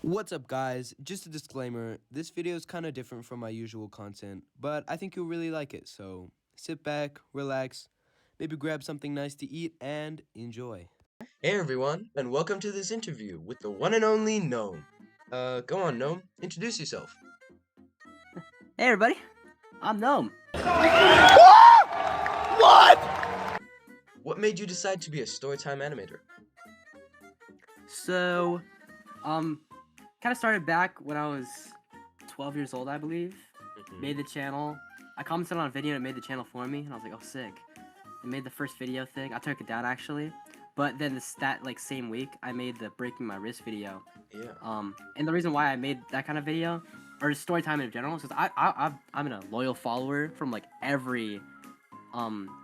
What's up, guys? Just a disclaimer, this video is kind of different from my usual content, but I think you'll really like it, so sit back, relax, maybe grab something nice to eat, and enjoy. Hey everyone, and welcome to this interview with the one and only Nome. Go on, Nome, introduce yourself. Hey everybody, I'm Nome. What made you decide to be a storytime animator? So, kind of started back when I was 12 years old, I believe. Made the channel. I commented on a video and it made the channel for me, and I was like, oh, sick. It made the first video thing. I took it down actually, but then that same week, I made the breaking my wrist video. Yeah. And the reason why I made that kind of video, or just story time in general, is because I'm a loyal follower from like every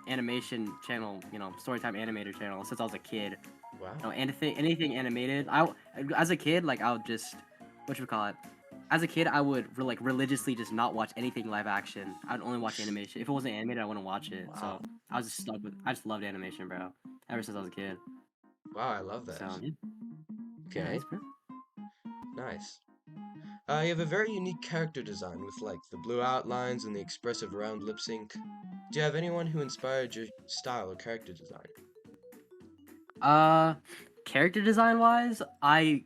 animation channel, storytime animator channel since I was a kid. Wow. Anything animated. As a kid, like I would just, as a kid, I would religiously just not watch anything live action. I'd only watch animation. If it wasn't animated, I wouldn't watch it. Wow. So I was just stuck with. I just loved animation, bro. Ever since I was a kid. Wow, I love that. So yeah. Okay, Thanks, bro. nice. You have a very unique character design with like the blue outlines and the expressive round lip sync. Do you have anyone who inspired your style or character design? Character design wise, I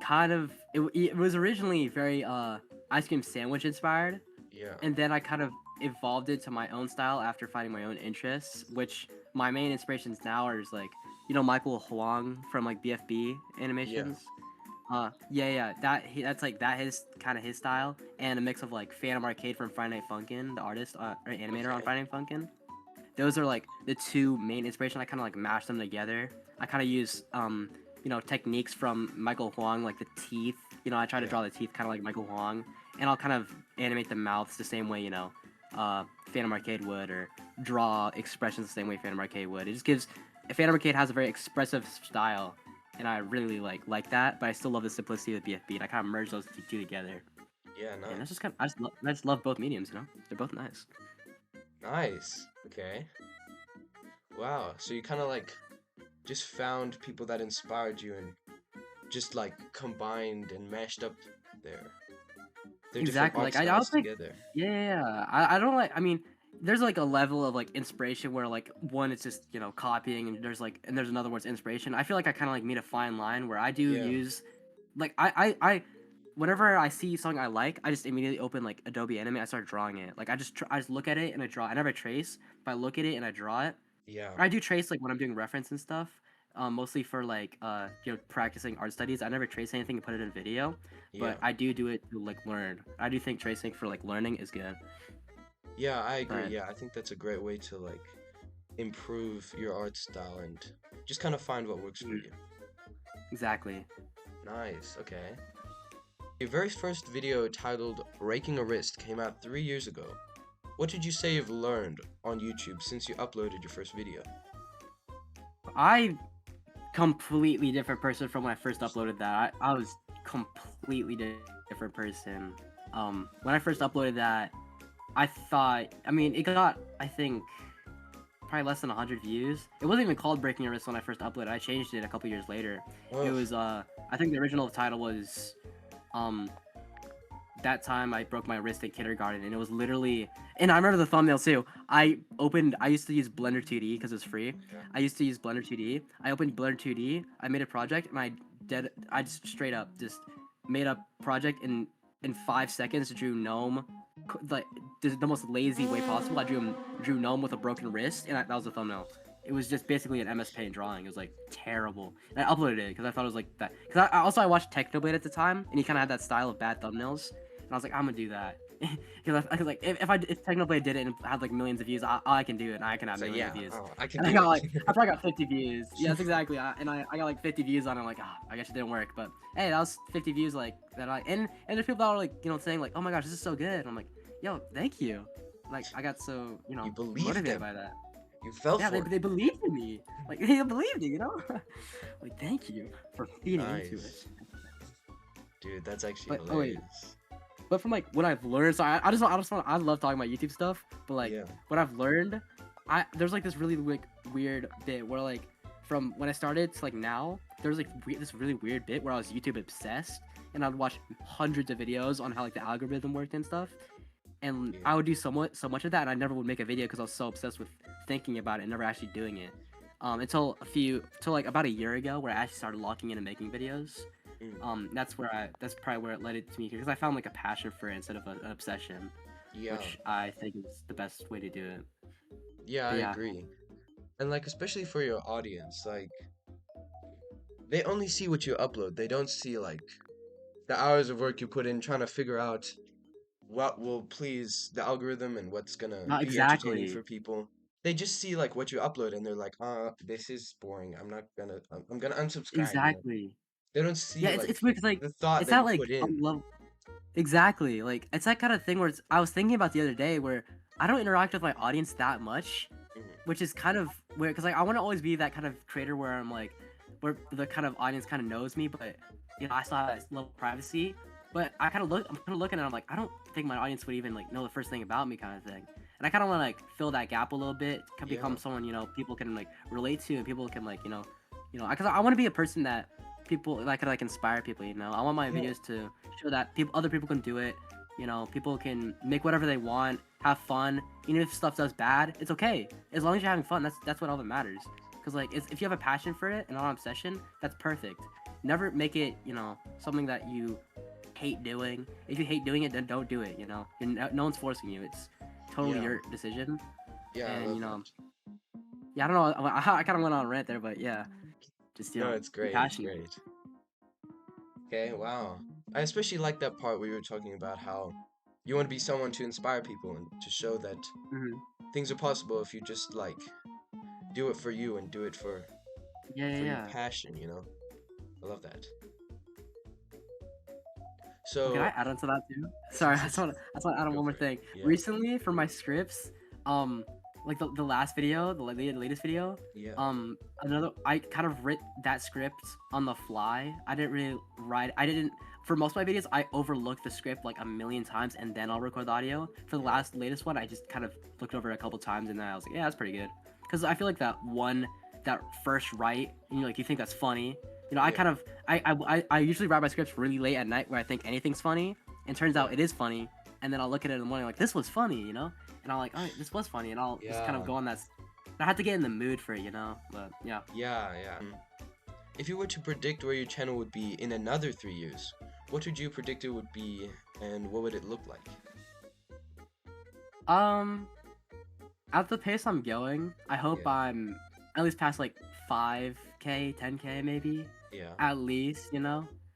kind of it was originally very ice cream sandwich inspired. Yeah. And then I kind of evolved it to my own style after finding my own interests, which my main inspirations now are like, Michael Huang from like BFB animations. That's his kind of his style, and a mix of like Phantom Arcade from Friday Night Funkin', the artist or animator on Friday Night Funkin'. Those are like the two main inspiration. I kind of like mash them together. I kind of use techniques from Michael Huang, like the teeth. I try to draw the teeth kind of like Michael Huang, and I'll kind of animate the mouths the same way Phantom Arcade would, or draw expressions the same way Phantom Arcade would. It just gives Phantom Arcade has a very expressive style, and I really like that. But I still love the simplicity of the BFB, and I kind of merge those two together. Yeah, nice. And that's just I just love both mediums. They're both nice. Nice. Okay. Wow. So you kind of like just found people that inspired you and just like combined and mashed up their Exactly. different Like art I don't styles think. together. Yeah. I don't like. I mean, there's like a level of like inspiration where like one it's just copying, and there's another where it's inspiration. I feel like I kind of like meet a fine line where I do Yeah. use like I whenever I see something I like, I just immediately open like Adobe Animate. I start drawing it. Like I just look at it and I draw. I never trace, but I look at it and I draw it. Yeah. Or I do trace like when I'm doing reference and stuff. Mostly for like practicing art studies. I never trace anything and put it in video, Yeah. but I do it to like learn. I do think tracing for like learning is good. Yeah, I agree. Right. Yeah, I think that's a great way to like improve your art style and just kind of find what works for you. Exactly. Nice. Okay. Your very first video titled Breaking a Wrist came out 3 years ago. What did you say you've learned on YouTube since you uploaded your first video? I completely different person from when I first uploaded that. I was completely different person. When I first uploaded that, I thought, it got, I think, probably less than 100 views. It wasn't even called Breaking a Wrist when I first uploaded. I changed it a couple years later. It was, I think the original title was, that time I broke my wrist in kindergarten, and it was literally, and I remember the thumbnail too. I used to use Blender 2D because it's free. I used to use Blender 2D. I opened Blender 2D. I made a project, and I just straight up just made a project in 5 seconds. Drew Gnome, like the most lazy way possible. I drew Gnome with a broken wrist, and that was the thumbnail. It was just basically an MS Paint drawing. It was like terrible. And I uploaded it because I thought it was like that. Because I watched Technoblade at the time, and he kind of had that style of bad thumbnails. And I was like, I'm gonna do that. Because I like if Technoblade did it and had like millions of views, I can do it, and I can have So millions yeah, of views. I can And I do got it. like I probably got 50 views. Yeah, that's exactly. I got like 50 views on it. I'm like, I guess it didn't work, but hey, that was 50 views like that. And there's people that are like saying like, oh my gosh, this is so good. And I'm like, yo, thank you. Like I got so You believed motivated them. by that. You fell Yeah, for it. they believed in me. Like they believed me, Like thank you for feeding into Nice. it. Dude, that's actually But oh wait. hilarious. But from like what I've learned, so I love talking about YouTube stuff. But like Yeah. what I've learned, there's like this really like weird bit where like from when I started to like now, there was like this really weird bit where I was YouTube obsessed, and I'd watch hundreds of videos on how like the algorithm worked and stuff. And Yeah. I would do so much of that, and I never would make a video because I was so obsessed with thinking about it and never actually doing it. Until like about a year ago, where I actually started locking in and making videos. Mm. That's probably where it led it to me, because I found like a passion for it instead of an obsession, Yeah. which I think is the best way to do it. Yeah, I But yeah, agree. And like especially for your audience, like they only see what you upload. They don't see like the hours of work you put in trying to figure out what will please the algorithm and what's gonna not be entertaining for exactly, people. They just see like what you upload and they're like, this is boring. I'm gonna unsubscribe, you know. exactly. They don't Yeah, see like it's weird 'cause, like, the thought it's that not you like put a in. love. Exactly, like, it's that kind of thing where I was thinking about the other day where I don't interact with my audience that much, Mhm. which is kind of weird because like I want to always be that kind of creator where I'm like, where the kind of audience kind of knows me, but I still have that level of privacy. But I'm kind of looking and I'm like, I don't think my audience would even like know the first thing about me, kind of thing. And I kind of want to like fill that gap a little bit, can Yeah. become someone people can like relate to, and people can like because I want to be a person that people that could like inspire people. I want my Yeah. videos to show that other people can do it. People can make whatever they want, have fun. Even if stuff does bad, it's okay. As long as you're having fun, that's what all that matters. Because like, if you have a passion for it and not an obsession, that's perfect. Never make it, something that you hate doing. If you hate doing it, then don't do it. No one's forcing you. It's totally Yeah. your decision. Yeah, I And love that. yeah, I don't know. I kind of went on a rant there, but yeah, just No, it's be great. It's passionate. great. Okay, wow. I especially like that part where you were talking about how you want to be someone to inspire people and to show that Hmm. things are possible if you just like do it for you and do it Yeah, yeah, for your yeah. passion, you know? I love that. Oh, can I So, add on to that too? Sorry, I just want to add on go one more for it. thing. Yeah. Recently, for my scripts, like the last video, the latest video, Yeah. I kind of writ that script on the fly. I didn't really write. I didn't For most of my videos. I overlook the script like a million times, and then I'll record the audio. For the Yeah. latest one, I just kind of looked over it a couple times, and then I was like, yeah, that's pretty good. Because I feel like that first write, and you think that's funny. I Yeah. kind of I usually write my scripts really late at night where I think anything's funny, and turns Yeah. out it is funny, and then I'll look at it in the morning like, this was funny. And I'm like, oh, this was funny, and I'll just kind of Yeah. go on that. I have to get in the mood for it. But yeah. Yeah, yeah. If you were to predict where your channel would be in another 3 years, what would you predict it would be and what would it look like? Um, at the pace I'm going, I hope Yeah. I'm at least past like 5K, 10K maybe, Yeah. at least,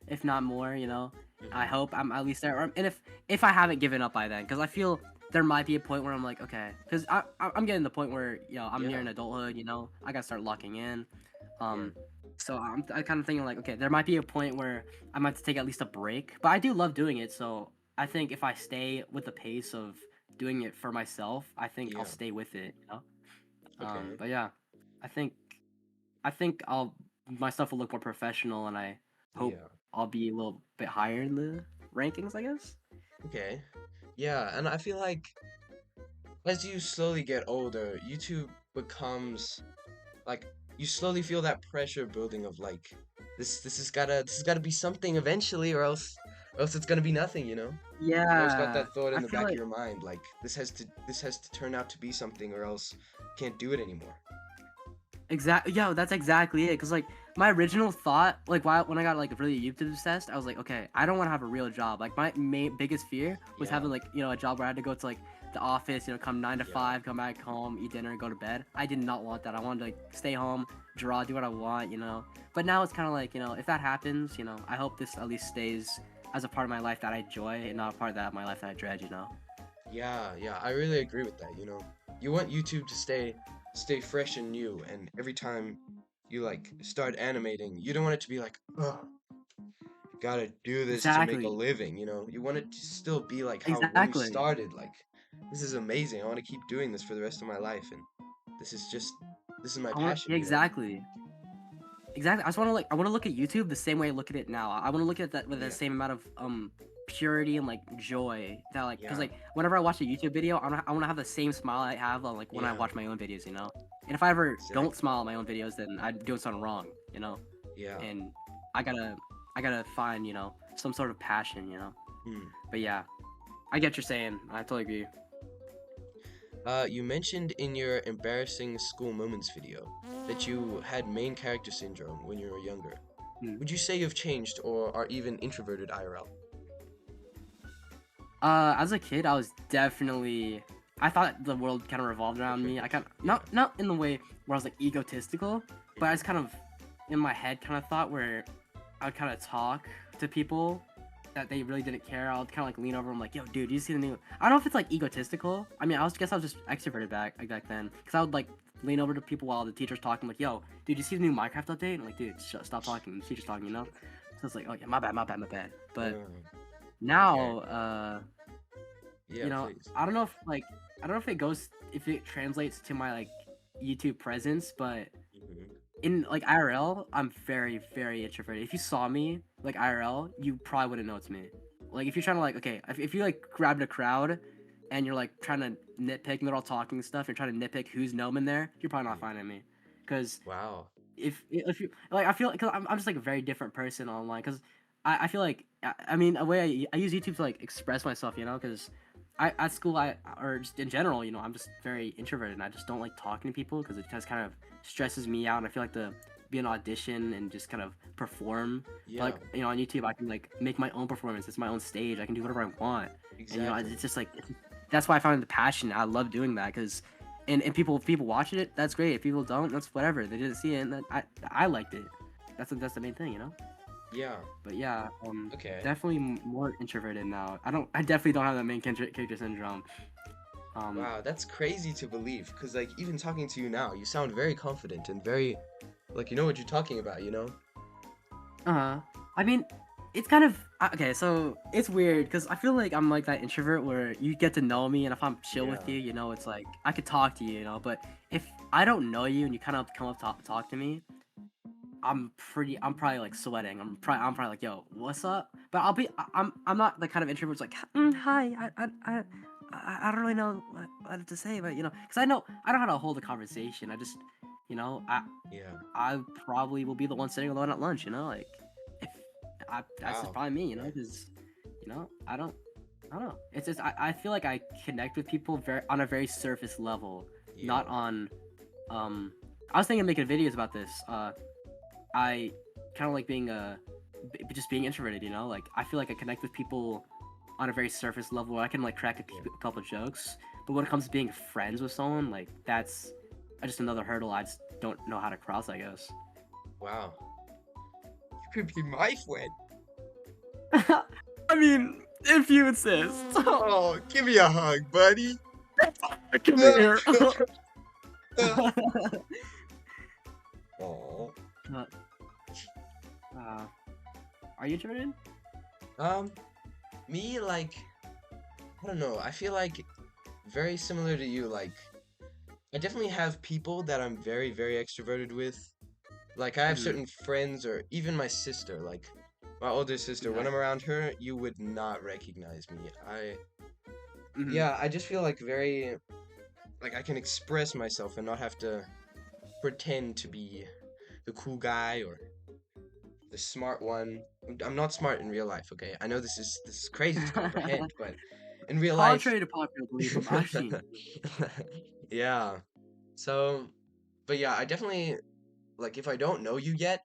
if not more. I Mhm. hope I'm at least there. And if I haven't given up by then, because I feel there might be a point where I'm like, okay, because I'm getting the point where I'm Yeah. nearing adulthood. I gotta start locking in. Yeah. Um, so I kind of thinking like, okay, there might be a point where I might have to take at least a break. But I do love doing it, so I think if I stay with the pace of doing it for myself, I think I'll Yeah. stay with it. Okay. But yeah, I think I'll my stuff will look more professional, and I hope Yeah. I'll be a little bit higher in the rankings, I guess. Okay. Yeah, and I feel like as you slowly get older, YouTube becomes like you slowly feel that pressure building of like this has gotta be something eventually or else it's gonna be nothing, you know? You always got Yeah, that thought in I the feel back of like your mind, like this has to turn out to be something or else can't do it anymore. exactly. Yeah, that's exactly it. Cause like my original thought, like when I got like really YouTube obsessed, I was like, okay, I don't want to have a real job. Like my biggest fear was Yeah, having like a job where I had to go to like the office, come 9 to yeah, 5, come back home, eat dinner, and go to bed. I did not want that. I wanted to like stay home, draw, do what I want. But now it's kind of like if that happens, I hope this at least stays as a part of my life that I enjoy, and not a part of my life that I dread. yeah. I really agree with that, you know. You want YouTube to stay fresh and new, and every time you like start animating, you don't want it to be like, oh, gotta do this to make a Exactly. living, you know? You want it to still be like how when you Exactly. started, like, this is amazing. I want to keep doing this for the rest of my life, and this is just, this is my I want passion, yeah, you know? exactly. Exactly. I want to look at YouTube the same way I look at it now. I want to look at that with the Yeah, same amount of purity and like joy that because yeah, like whenever I watch a YouTube video, I want to have the same smile I have on like when I yeah, watch my own videos. And if I ever don't exactly. smile at my own videos, then I'm doing something wroong. Yeah, And I gotta I gotta find, some sort of passion. Hmm. But yeah, I get what you're saying. I totally agree. You mentioned in your embarrassing school moments video that you had main character syndrome when you were younger. Hmm. Would you say you've changed or are even introverted IRL? As a kid, I was definitely. I thought the world kind of revolved around me. I kind of not in the way where I was like egotistical, but I just kind of in my head kind of thought where I would kind of talk to people that they really didn't care. I would kind of like lean over and like, yo, dude, you see the new? I don't know if it's like egotistical. I mean, guess I was just extroverted back then, because I would like lean over to people while the teacher's talking, like, yo, dude, you see the new Minecraft update? And I'm like, dude, stop talking. The teacher's talking. So it's like, oh yeah, my bad. But now, Yeah, please. I don't know if it translates to my like YouTube presence, but Mhm. in like IRL, I'm very, very introverted. If you saw me like IRL, you probably wouldn't know it's me. Like if you're trying to like, okay, if you like grabbed a crowd and you're like trying to nitpick and they're all talking and stuff, you're trying to nitpick who's gnome in there, you're probably not finding me. Because Wow. if you like, I feel because I'm just like a very different person online. Because I feel like I mean a way I use YouTube to like express myself, because I at school or just in general, I'm just very introverted and I just don't like talking to people because it just kind of stresses me out and I feel like to be an audition and just kind of perform. Yeah, But like on YouTube, I can like make my own performance. It's my own stage. I can do whatever I want. And exactly. it's just like that's why I found the passion. I love doing that because. And if people watching it, that's great. If people don't, that's whatever. They didn't see it, and I liked it. That's the main thing. Yeah. But yeah, Okay. definitely more introverted now. I definitely don't have that main character syndrome. Wow, that's crazy to believe. Cause like even talking to you now, you sound very confident and very like you know what you're talking about, you know? I mean, it's kind of okay. So it's weird because I feel like I'm like that introvert where you get to know me, and if I'm chill with Yeah. you, it's like I could talk to you, But if I don't know you and you kind of come up talk to me, I'm probably like sweating. I'm probably like, yo, what's up? But I'm not the kind of introvert who's like, hi, I don't really know what to say, but because I know how to hold a conversation. I just, you know, I Yeah. I probably will be the one sitting alone at lunch. Like, if that's just Wow. probably me, because, I don't know. It's just I feel like I connect with people on a very surface level, Yeah. not on, I was thinking of making videos about this. I kind of like being just being introverted. Like I feel like I connect with people on a very surface level where I can like crack a couple jokes, but when it comes to being friends with someone, like that's just another hurdle I just don't know how to cross, I guess. Wow. You could be my friend. I mean, if you insist. Oh, give me a hug, buddy. Come here. Oh. Are you introverted? Um, me like I don't know. I feel like very similar to you. Like I definitely have people that I'm very, very extroverted with. Like I have Mhm. certain friends or even my sister, like my older sister, when Okay. I'm around her, you would not recognize me. Mhm. Yeah, I just feel like very like I can express myself and not have to pretend to be the cool guy or the smart one. I'm not smart in real life, okay? I know this is crazy to comprehend, but in real life Contrary to popular belief, I've seen. yeah. So, but yeah, I definitely like if I don't know you yet,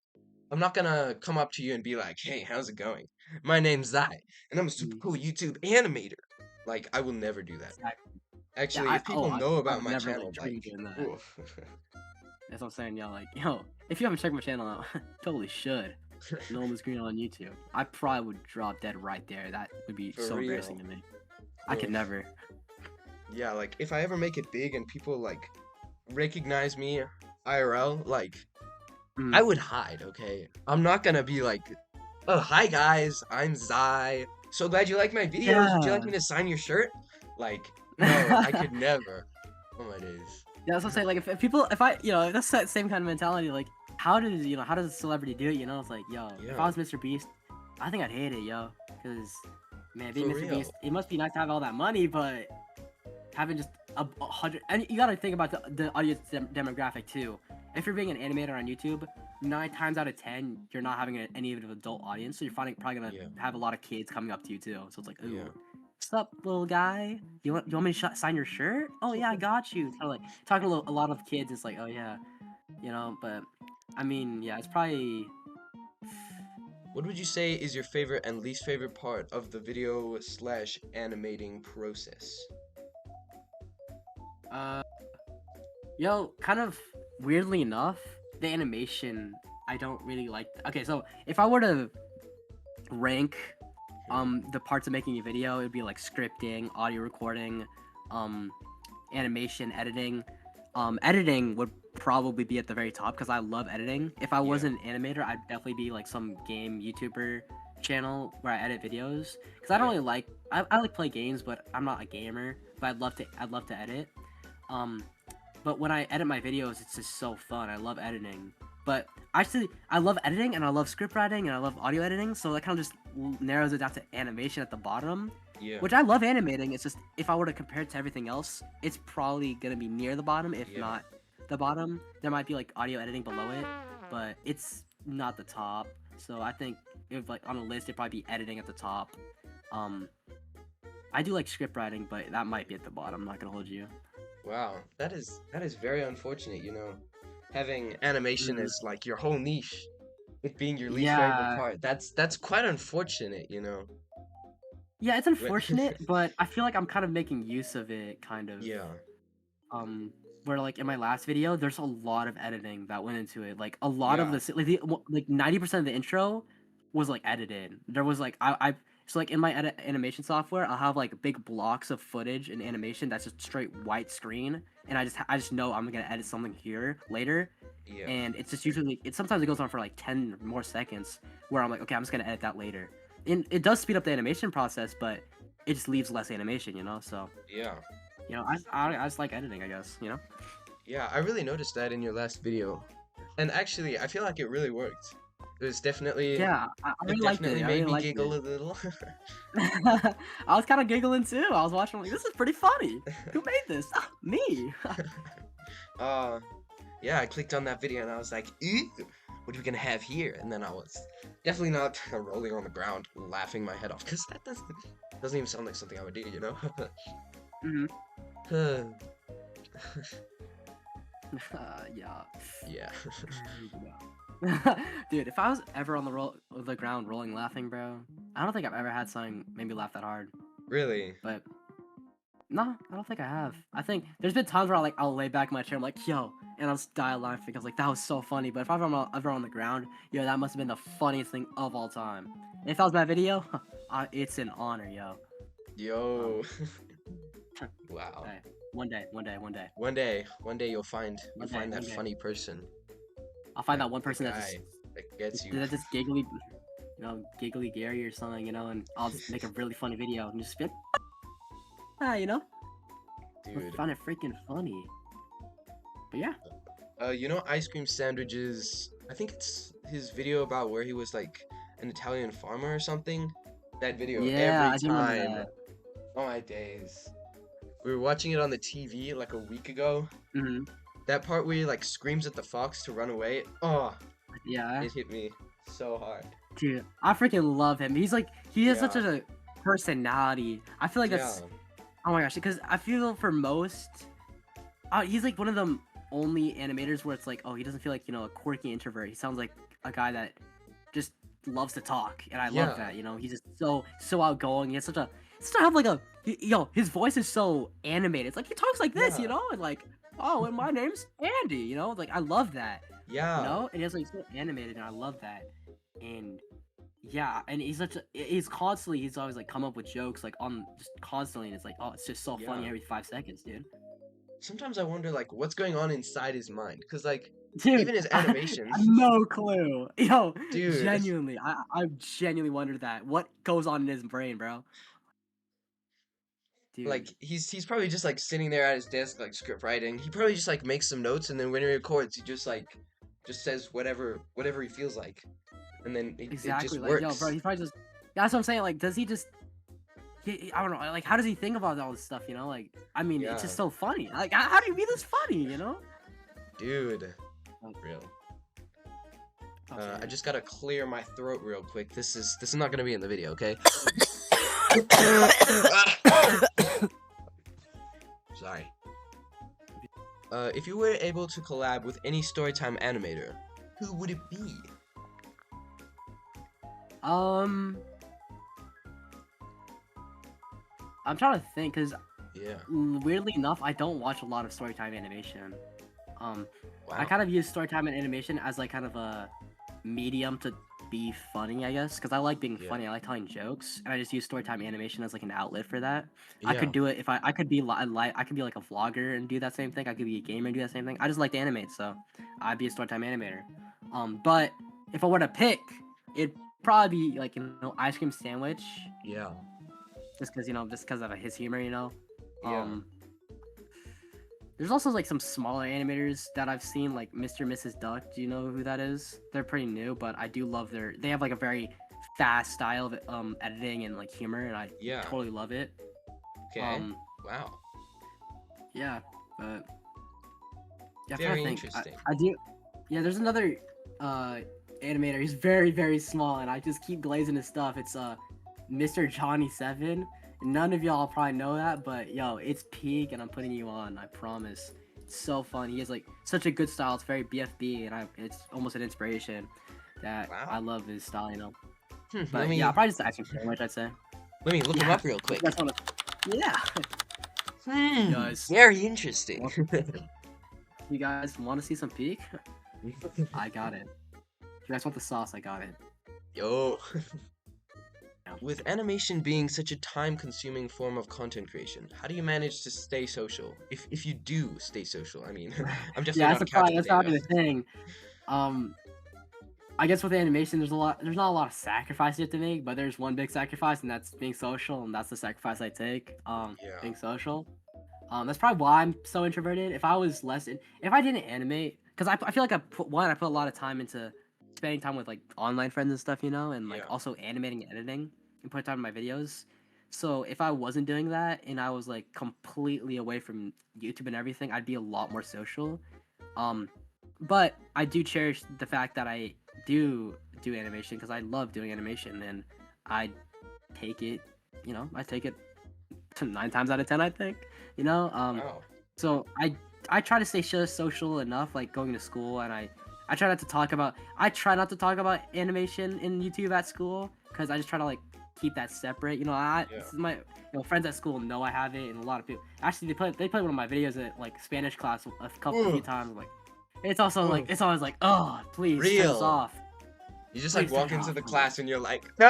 I'm not gonna come up to you and be like, "Hey, how's it going? My name's Zai, and I'm a super Mhm. cool YouTube animator." Like, I will never do that. Exactly. Yeah, Actually, if people know I about would my never like channel, dream like, of doing that. oof. That's what I'm saying, yo. Like, yo, if you haven't checked my channel out, totally should. Nome Green on YouTube. I probably would drop dead right there. That would be For so embarrassing real. to me. I could Oof. never. Yeah, like if I ever make it big and people like recognize me IRL, like I Mm. would hide, okay? I'm not gonna be like, "Oh, hi guys, I'm Zai. So glad you like my videos. Would you like Yeah. me to sign your shirt?" Like, no, I could never. Oh my days. Yeah, that's what I'm saying. Like, if people, if I, that's that same kind of mentality. Like, how does a celebrity do it? It's like, yo, if I Yeah, was Mr. Beast, I think I'd hate it, yo. Because, man, being for Mr. Beast, real. it must be nice to have all that money, but having just a hundred, and you gotta think about the audience demographic too. If you're being an animator on YouTube, 9 times out of 10, you're not having any of an adult audience, so you're probably gonna Yeah. have a lot of kids coming up to you too. So it's like, ooh, Yeah. what's up, little guy? You want me to sign your shirt? Oh yeah, I got you. Kind of like talking to a lot of kids. It's like, oh yeah, you know. But I mean, yeah, it's probably What would you say is your favorite and least favorite part of the video slash animating process? uh, kind of weirdly enough, the animation I don't really like. Okay, so if I were to rank the parts of making a video, it'd be like scripting, audio recording, um animation, editing. Editing would probably be at the very top because I love editing. If I Yeah. wasn't an animator, I'd definitely be like some game YouTuber channel where I edit videos because I don't Yeah. really like I like play games, but I'm not a gamer. But I'd love to edit. um but when I edit my videos, it's just so fun. I love editing. But actually, I love editing and I love script writing and I love audio editing. So that kind of just narrows it down to animation at the bottom, Yeah. which I love animating. It's just if I were to compare it to everything else, it's probably gonna be near the bottom, if Yeah. not the bottom. There might be like audio editing below it, but it's not the top. So I think if like on a list, it'd probably be editing at the top. Um, I do like script writing, but that might be at the bottom. I'm not gonna hold you. Wow. That is very unfortunate, you know. Having animation Mhm. as like your whole niche, it being your least favorite Yeah, part. That's quite unfortunate, you know. yeah, it's Wh- unfortunate, but I feel like I'm kind of making use of it, kind of. Yeah. um where like in my last video there's a lot of editing that went into it, like a lot of Yeah. like 90% of the intro was like edited. There was like I so like in my animation software I'll have like big blocks of footage and animation that's just straight white screen, and I just know I'm gonna edit something here later, Yeah. and it's just usually sometimes it goes on for like 10 more seconds where I'm like, okay, I'm just gonna edit that later, and it does speed up the animation process, but it just leaves less animation, you know. So Yeah. I just like editing, I guess, you know. Yeah, I really noticed that in your last video. And actually, I feel like it really worked. It was definitely Yeah, I it really liked it. definitely I made really me liked giggle it. a little. I was kind of giggling too. I was watching, like, this is pretty funny. Who made this? Ah, me. Uh yeah, I clicked on that video and I was like, "Ew, what are we gonna have here?" And then I was definitely not rolling on the ground, laughing my head off, because that doesn't even sound like something I would do, you know? Mhm. Huh. Yeah. Yeah. Yeah. Dude, if I was ever on the ground rolling laughing, bro, I don't think I've ever had something made me laugh that hard. Really? But no, I don't think I have. I think there's been times where I'll lay back in my chair, I'm like, yo, and I'll just die laughing because like that was so funny. But if I'm ever on the ground, yo, that must have been the funniest thing of all time. And if that was my video, it's an honor, yo. Yo. Wow. Hey, one day, one day, one day, One day you'll find one that day. funny person. I'll find that one The person guy that gets you. that's just giggly, giggly Gary or something, and I'll just make a really funny video and just be like, you know, Dude. find it freaking funny. But yeah, You know, ice cream sandwiches. I think it's his video about where he was like an Italian farmer or something. That video yeah, I every do remember time. that. Oh my days. We were watching it on the TV like a week ago. Hmm. That part where he like screams at the fox to run away. Oh, Yeah, it hit me so hard. dude, I freaking love him. He has such Yeah. a personality. I feel like Yeah. that's, oh my gosh, because I feel for most, he's like one of the only animators where it's like, oh, he doesn't feel like, a quirky introvert. He sounds like a guy that just loves to talk, and I Yeah. love that. He's just so outgoing. He has have like his voice is so animated. It's like he talks like this, Yeah. and like, oh, and my name's Andy. Like I love that. Yeah. And he's like so animated, and I love that. And yeah, and he's always like come up with jokes like on just constantly, and it's like, oh, it's just so funny Yeah. every 5 seconds, dude. Sometimes I wonder like what's going on inside his mind, cause like Dude, even his I animation, have no clue. Yo, dude. genuinely, I genuinely wondered that. What goes on in his brain, bro? Dude, Like he's probably just like sitting there at his desk like script writing. He probably just like makes some notes and then when he records he just says whatever he feels like. And then it exactly. just Like, yo, works. bro, he's probably just. That's what I'm saying. Like, does he just? I don't know. Like, how does he think about all this stuff? Like, I mean, it's just Yeah. so funny. Like, how do you be this funny? Dude. Like, Real. I just gotta clear my throat real quick. This is not gonna be in the video, okay? Sorry. If you were able to collab with any storytime animator, who would it be? I'm trying to think, because Yeah. weirdly enough, I don't watch a lot of storytime animation. I Wow. kind of use storytime and animation as like kind of a medium to be funny, I guess, because I like being Yeah. funny. I like telling jokes, and I just use storytime animation as like an outlet for that. I Yeah. could do it if I could be I could be like a vlogger and do that same thing. I could be a gamer and do that same thing. I just like to animate, so I'd be a storytime animator. But if I were to pick, it'd probably be like Ice Cream Sandwich, Yeah. just because of his humor, Yeah. There's also like some smaller animators that I've seen, like Mr. and Mrs. Duck. Do you know who that is? They're pretty new, but I do love they have like a very fast style of editing and like humor, and I Yeah. totally love it. Okay. Wow. Yeah, but yeah, I'm trying Very to think. interesting. I do. Yeah, there's another animator. He's very, very small, and I just keep glazing his stuff. It's Mr. Johnny 7. None of y'all probably know that, but yo, it's peak, and I'm putting you on. I promise. It's so fun. He has like such a good style. It's very BFB, and it's almost an inspiration. That Wow. I love his style, you know. Let But me yeah, I'll probably just Ice Cream Sandwich, I'd say. let me look him Yeah. up real quick. That's one of- Yeah. Guys. Very interesting. You guys want to see some peak? I got it. You guys want the sauce? I got it. Yo. Yeah. With animation being such a time-consuming form of content creation, how do you manage to stay social? If you do stay social, I mean, I'm definitely Yeah, not a couch that's probably potato. the thing. I guess with animation, there's not a lot of sacrifice you have to make, but there's one big sacrifice, and that's being social, and that's the sacrifice I take. Yeah. Being social. That's probably why I'm so introverted. If I was if I didn't animate, because I feel like I put a lot of time into spending time with like online friends and stuff, and like Yeah. also animating and editing and putting time in my videos. So if I wasn't doing that and I was like completely away from YouTube and everything, I'd be a lot more social. But I do cherish the fact that I do animation because I love doing animation, and I take it, I take it to 9 times out of 10, I think, Wow. so I try to stay social enough, like going to school, and I try not to talk about animation in YouTube at school because I just try to like keep that separate. Yeah. This is my friends at school know I have it, and a lot of people actually they play one of my videos at like Spanish class a few times. I'm like, it's also like it's always like, oh please turn this Real. off. You just like Please walk turn it into off, the please. class and you're like, no,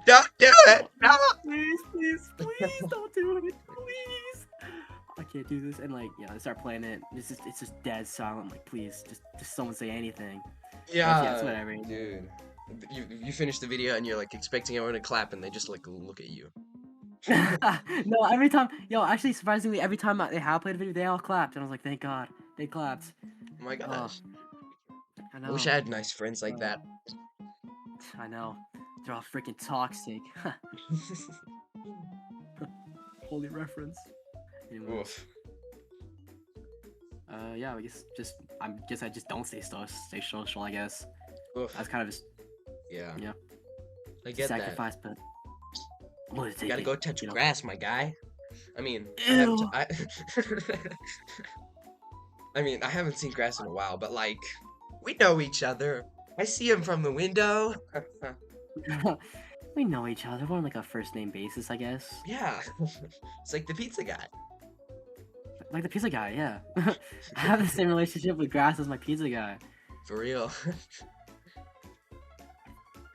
don't do it, no. Please don't do it, please. I can't do this, and like, I start playing it. It's just dead silent. I'm like, please, just someone say anything. Yeah, it's whatever. Dude. You finish the video and you're like expecting everyone to clap and they just like look at you. No, every time, actually, surprisingly, every time they have played a video, they all clapped, and I was like, thank God, they clapped. Oh my gosh. I I know. wish I had nice friends like that. I know. They're all freaking toxic. Holy reference. Anyway. Oof. Yeah, I guess I just don't stay social, I guess. Oof. That's kind of just Yeah. Yeah. I get that. sacrifice, but I'm gonna You take gotta it, go touch you know? grass, my guy. I mean, Ew. I haven't seen grass in a while, but like, we know each other. I see him from the window. We know each other. We're on like a first name basis, I guess. Yeah. It's like the pizza guy. Like the pizza guy, yeah. I have the same relationship with grass as my pizza guy. For real.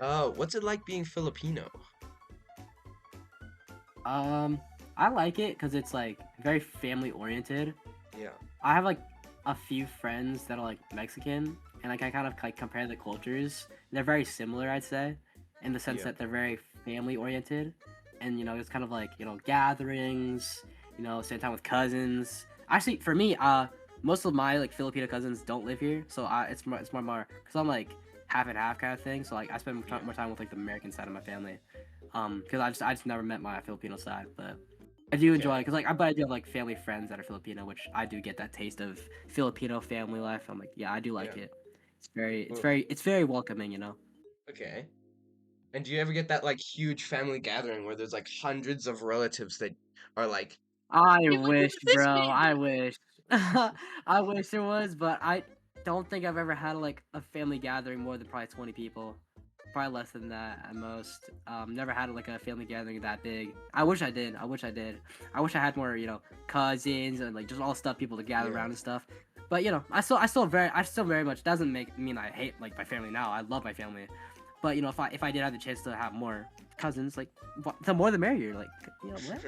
Oh, what's it like being Filipino? I like it because it's like very family oriented. Yeah. I have like a few friends that are like Mexican, and like I kind of like compare the cultures. They're very similar, I'd say, in the sense Yeah. that they're very family oriented, and it's kind of like gatherings, spend time with cousins. Actually, for me, most of my like Filipino cousins don't live here, so it's more because I'm like half and half kind of thing. So like I spend more time with like the American side of my family, because I just never met my Filipino side, but. I do enjoy it because but I do have like family friends that are Filipino, which I do get that taste of Filipino family life. I'm like, yeah, I do like Yeah. it. Well, it's very welcoming, you know. okay. And do you ever get that like huge family gathering where there's like hundreds of relatives that are like, I "Hey, look wish, at this bro. I baby!" wish. I wish there was, but I don't think I've ever had like a family gathering more than probably 20 people. Probably less than that at most. Never had like a family gathering that big. I wish I did. I wish I did. I wish I had more, you know, cousins and like just all stuff people to gather Yeah. around and stuff. But you know, I still very much doesn't make mean I hate like my family now. I love my family. But you know, if I did have the chance to have more cousins, like the more the merrier. Like you know what?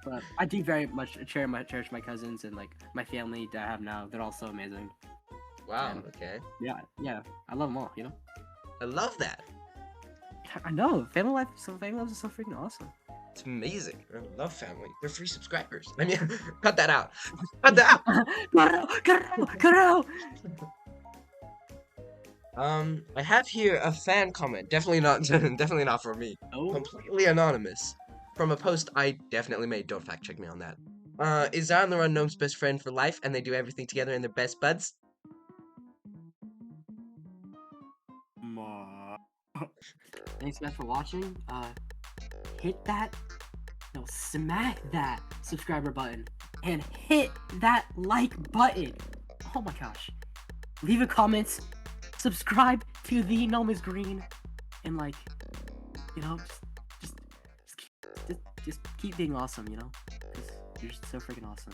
But I do very much cherish my cousins and like my family that I have now. They're all so amazing. Wow, And okay. yeah, I love them all. You know, I love that. I know family life is so freaking awesome. It's amazing. I love family. They're free subscribers. I mean, cut that out. Cut that out. Cut it out. I have here a fan comment. Definitely not, definitely not for me. Oh, Completely anonymous. From a post I definitely made. Don't fact check me on that. Is Zion the Run Gnome's best friend for life, and they do everything together and they're best buds? thanks guys for watching. Hit that, no, smack that subscriber button and hit that like button. Oh my gosh. Leave a comment, subscribe to the Nome is Green, and like, you know, just keep being awesome, you know? Because you're just so freaking awesome.